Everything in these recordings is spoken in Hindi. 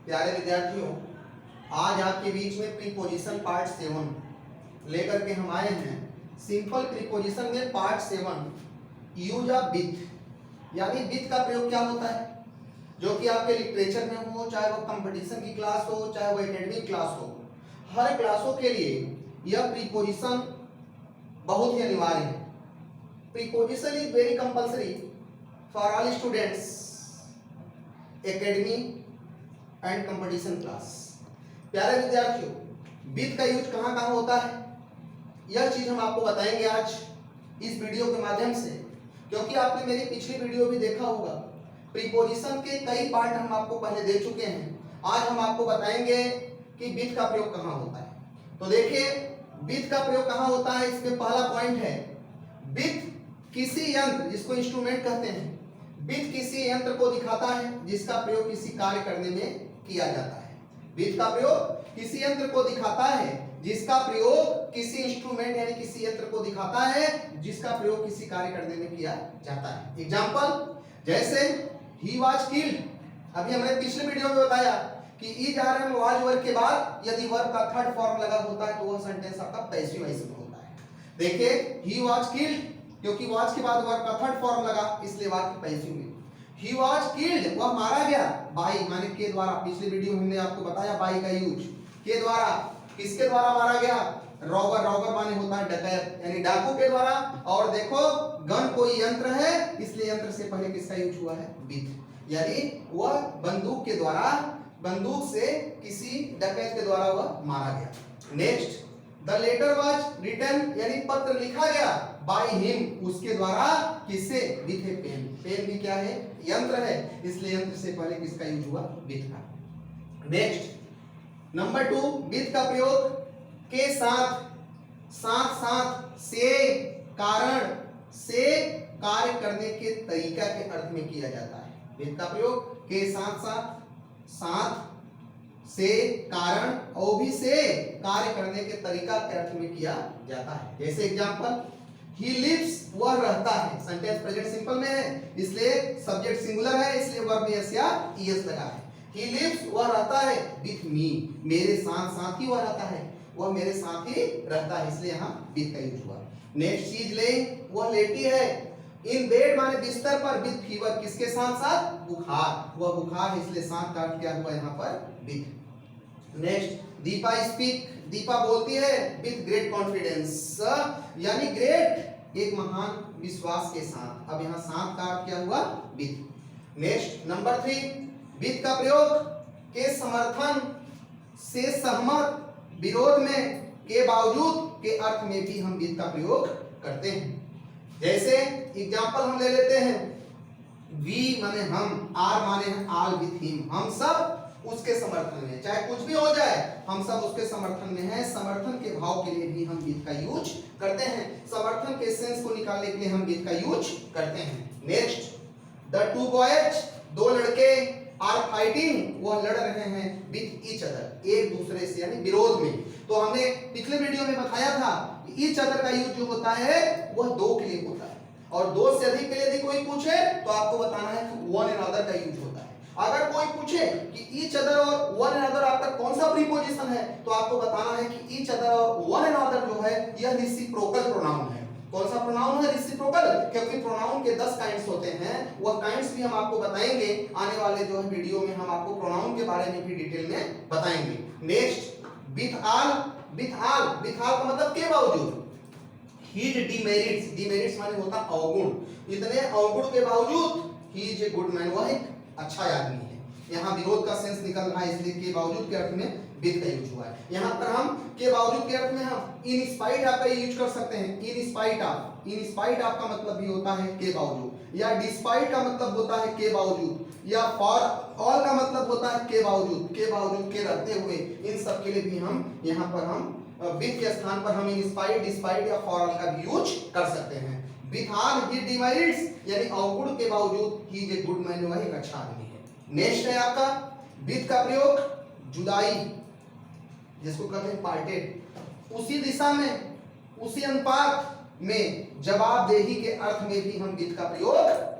प्यारे विद्यार्थियों, आज आपके बीच में प्रीपोजिशन पार्ट 7 लेकर के हम आए हैं। सिंपल प्रीपोजिशन में पार्ट 7 यूज ऑफ विथ, यानी विथ का प्रयोग क्या होता है, जो कि आपके लिटरेचर में हो, चाहे वो कंपटीशन की क्लास हो, चाहे वो एकेडमिक क्लास हो, हर क्लासों के लिए यह प्रीपोजिशन बहुत ही अनिवार्य है। Preposition is very compulsory for all students academy and competition class. प्यारे विद्यार्थियों, विथ का यूज कहाँ कहाँ होता है, यह चीज हम आपको बताएंगे आज इस वीडियो के माध्यम से, क्योंकि आपने मेरी पिछली वीडियो भी देखा होगा। प्रीपोजिशन के कई पार्ट हम आपको पहले दे चुके हैं। आज हम आपको बताएंगे कि विथ का प्रयोग कहाँ होता है। तो देखिए, विथ का प्रयोग कहाँ होता है, इसमें पहला पॉइंट है विथ किसी यंत्र, जिसको इंस्ट्रूमेंट कहते हैं, विथ किसी यंत्र को दिखाता है जिसका प्रयोग किसी कार्य करने में किया जाता है। विथ का प्रयोग किसी यंत्र को दिखाता है जिसका प्रयोग किसी इंस्ट्रूमेंट यानी किसी यंत्र को दिखाता है जिसका प्रयोग किसी कार्य करने में किया जाता है। एग्जांपल, जैसे ही वाज किल्ड, अभी हमने पिछले वीडियो में बताया कि is are am was verb के बाद यदि वर्ब का थर्ड फॉर्म लगा होता है तो वह सेंटेंस आपका पैसिव वॉइस में होता है। देखिए, ही वाज किल्ड, क्योंकि वाज के बाद वर्ब का थर्ड फॉर्म लगा, इसलिए वाक्य पैसिव में। ही वाज किल्ड, वह मारा गया, बाई माने के द्वारा। पिछले वीडियो में हमने आपको बताया बाई का यूज, के द्वारा। किसके द्वारा मारा गया? रॉबर, रॉबर माने होता है डकैत यानी डाकू के द्वारा। और देखो, गन कोई यंत्र है, इसलिए यंत्र से पहले किसका यूज हुआ है? विथ, यानी वह बंदूक के द्वारा, बंदूक से किसी डकैत के द्वारा वह मारा गया। Next, the letter was written, यानी पत्र लिखा गया, बाय हिम, उसके द्वारा। किससे? With A pen. पेन भी क्या है? यंत्र है, इसलिए यंत्र से पहले किसका यूज हुआ? विथ का। नेक्स्ट, नंबर 2, विथ का प्रयोग के साथ, साथ साथ, से, कारण, से कार्य करने के तरीका के अर्थ में किया जाता है। विथ का प्रयोग के साथ साथ, साथ, से, कारण और भी से कार्य करने के तरीका के अर्थ में किया जाता है। जैसे एग्जांपल, ही लिव्स, वह रहता है, सेंटेंस प्रेजेंट सिंपल में है, इसलिए सब्जेक्ट सिंगुलर है, इसलिए वर्ब में एस या ईएस लगा है। ही लिव्स, वह रहता है, विथ मी, मेरे साथ साथ ही वह रहता है, वह मेरे साथ ही रहता है, इसलिए यहाँ विथ का यूज हुआ। नेक्स्ट चीज ले, वह लेटी है, इन बेड माने बिस्तर पर, विथ फीवर, किसके साथ साथ? बुखार, वह बुखार है, इसलिए साथ का अर्थ क्या हुआ यहाँ पर? With. Next, Deepa speak, Deepa बोलती है, विथ ग्रेट कॉन्फिडेंस, यानी ग्रेट एक महान विश्वास के साथ। अब यहाँ साथ का अर्थ क्या हुआ? विथ। नेक्स्ट, नंबर 3, विथ का प्रयोग के समर्थन, से सहमत, विरोध में, के बावजूद के अर्थ में भी हम विथ का प्रयोग करते हैं। जैसे एग्जांपल हम ले लेते हैं, वी माने हम, आर माने ऑल विथ हिम, हम सब उसके समर्थन में, चाहे कुछ भी हो जाए हम सब उसके समर्थन में हैं। समर्थन के भाव के लिए भी हम विथ का यूज करते हैं, समर्थन के सेंस को निकालने के लिए हम विथ का यूज करते हैं। नेक्स्ट, द टू बॉयज, दो लड़के, आर फाइटिंग, वह लड़ रहे हैं, विथ ईच अदर, एक दूसरे से, यानी विरोध में। तो हमने पिछले वीडियो में बताया था कि ईच अदर का यूज जो होता है वह दो के लिए होता है, और दो से अधिक के लिए यदि कोई पूछे तो आपको बताना है कि वन एंड अदर का यूज होता है। अगर कोई पूछे कि ईच अदर और वन एंड अदर आपका कौन सा प्रीपोजिशन है, तो आपको बताना है कि ईच अदर और वन एंड अदर जो है यह रेसिप्रोकल प्रोनाउन है। कौन सा प्रोनाउन है? रेसिप्रोकल, क्योंकि प्रोनाउन के 10 काइंड्स होते हैं, वह काइंड्स भी हम आपको बताएंगे आने वाले जो है वीडियो में, हम आपको प्रोनाउन के बारे में भी डिटेल में बताएंगे। Next, with all, with all, with all का मतलब के बावजूद। ही इज डिमेरिट्स, डिमेरिट्स माने होता अवगुण, इतने अवगुण के बावजूद he is a good man, वह एक अच्छा आदमी है। यहाँ विरोध का सेंस निकल रहा है, इसलिए के बावजूद के अर्थ में विथ का यूज हुआ है। यहाँ पर हम के बावजूद के अर्थ में हम इन स्पाइट ऑफ का यूज कर सकते हैं। In spite of, in spite of का मतलब भी होता है के बावजूद, या डिस्पाइट का मतलब होता है के बावजूद, या फॉर ऑल का मतलब होता है के बावजूद, के बावजूद के रहते हुए, इन सब के लिए भी हम यहाँ पर हम विथ के स्थान पर हम इन स्पाइट, डिस्पाइट या फॉर ऑल का भी यूज कर सकते हैं। विथ ऑल ही डिमेरिट्स, यानी अवगुण के बावजूद he is a good man, वह एक अच्छा आदमी है। नेक्स्ट है आपका विथ का प्रयोग जुदाई, जिसको कहते हैं पार्टेड, उसी दिशा में, उसी अनुपात में, जवाबदेही के अर्थ में भी हम विथ का प्रयोग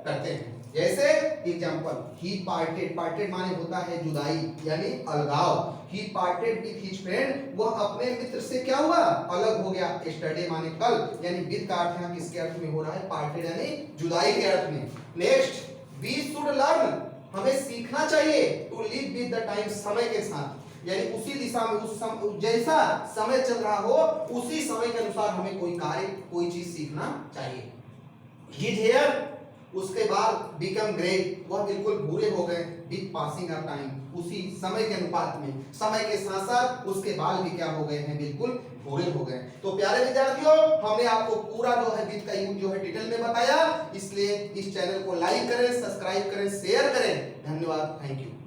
करते हैं। जैसे एग्जांपल, ही पार्टेड, पार्टेड माने होता है जुदाई यानी अलगाव। ही पार्टेड विथ हिज फ्रेंड, वह अपने मित्र से क्या हुआ, अलग हो गया। यस्टरडे माने कल, यानी विद का अर्थ यहाँ किसके अर्थ में हो रहा है, पार्टेड यानी जुदाई के अर्थ में। नेक्स्ट, वी शुड लर्न, हमें सीखना चाहिए, to live with the time, समय के साथ, यानी उसी दिशा में जैसा समय चल रहा हो उसी समय के अनुसार हमें कोई कार्य कोई चीज सीखना चाहिए। हिज हेयर, उसके बाद बिकम ग्रे, वह बिल्कुल भूरे हो गए विद पासिंग ऑफ टाइम, उसी समय के अनुपात में, समय के साथ साथ उसके बाल भी क्या हो गए हैं, बिल्कुल भूरे हो गए। तो प्यारे विद्यार्थियों, हमने आपको पूरा जो है विद का यूज जो है डिटेल में बताया, इसलिए इस चैनल को लाइक करें, सब्सक्राइब करें, शेयर करें। धन्यवाद, थैंक यू।